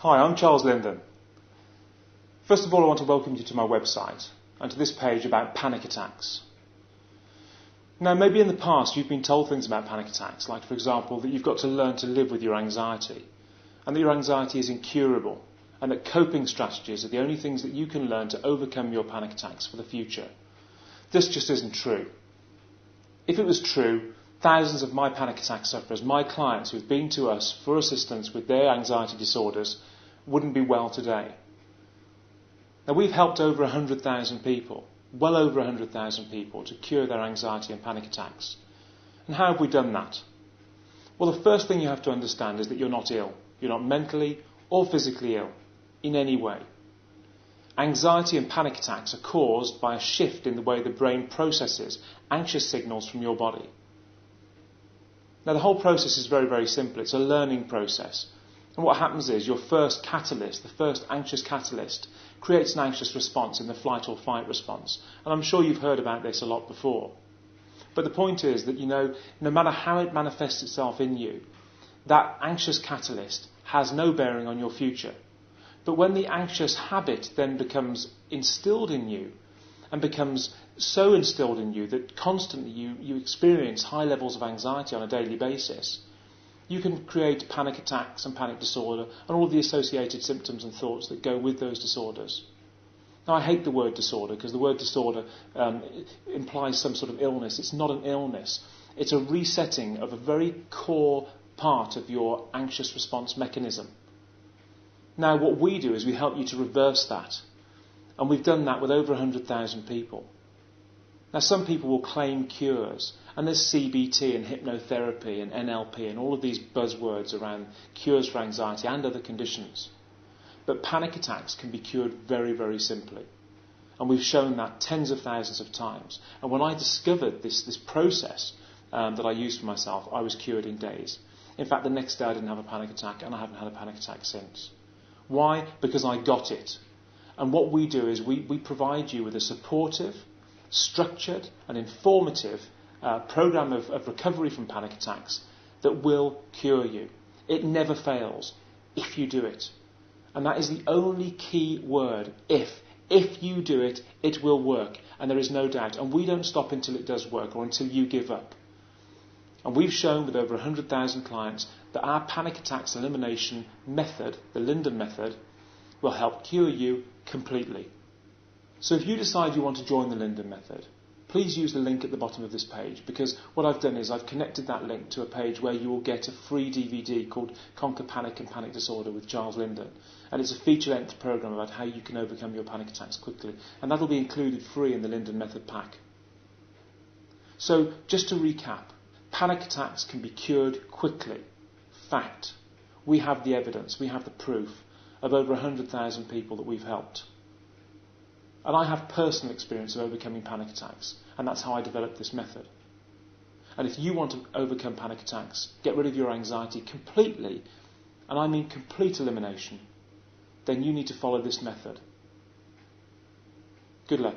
Hi, I'm Charles Linden. First of all, I want to welcome you to my website and to this page about panic attacks. Now, maybe in the past you've been told things about panic attacks, like, for example, that you've got to learn to live with your anxiety, and that your anxiety is incurable, and that coping strategies are the only things that you can learn to overcome your panic attacks for the future. This just isn't true. If it was true, thousands of my panic attack sufferers, my clients who've been to us for assistance with their anxiety disorders, wouldn't be well today. Now, we've helped over 100,000 people, well over 100,000 people, to cure their anxiety and panic attacks. And how have we done that? Well, the first thing you have to understand is that you're not ill. You're not mentally or physically ill in any way. Anxiety and panic attacks are caused by a shift in the way the brain processes anxious signals from your body. Now, the whole process is very, very simple. It's a learning process. And what happens is your first catalyst, the first anxious catalyst, creates an anxious response in the flight or fight response. And I'm sure you've heard about this a lot before. But the point is that, no matter how it manifests itself in you, that anxious catalyst has no bearing on your future. But when the anxious habit then becomes instilled in you, and becomes so instilled in you that constantly you experience high levels of anxiety on a daily basis, you can create panic attacks and panic disorder and all the associated symptoms and thoughts that go with those disorders. Now, I hate the word disorder because the word disorder implies some sort of illness. It's not an illness. It's a resetting of a very core part of your anxious response mechanism. Now, what we do is we help you to reverse that. And we've done that with over 100,000 people. Now, some people will claim cures, and there's CBT and hypnotherapy and NLP and all of these buzzwords around cures for anxiety and other conditions. But panic attacks can be cured very, very simply. And we've shown that tens of thousands of times. And when I discovered this process that I used for myself, I was cured in days. In fact, the next day I didn't have a panic attack, and I haven't had a panic attack since. Why? Because I got it. And what we do is we provide you with a supportive, structured and informative program of recovery from panic attacks that will cure you. It never fails if you do it. And that is the only key word, if. If you do it, it will work. And there is no doubt. And we don't stop until it does work or until you give up. And we've shown with over 100,000 clients that our panic attacks elimination method, the Linden method, will help cure you completely. So if you decide you want to join the Linden method, please use the link at the bottom of this page, because what I've done is I've connected that link to a page where you will get a free DVD called Conquer Panic and Panic Disorder with Charles Linden. And it's a feature-length program about how you can overcome your panic attacks quickly. And that'll be included free in the Linden method pack. So just to recap, panic attacks can be cured quickly. Fact. We have the evidence, we have the proof of over 100,000 people that we've helped. And I have personal experience of overcoming panic attacks, and that's how I developed this method. And if you want to overcome panic attacks, get rid of your anxiety completely, and I mean complete elimination, then you need to follow this method. Good luck.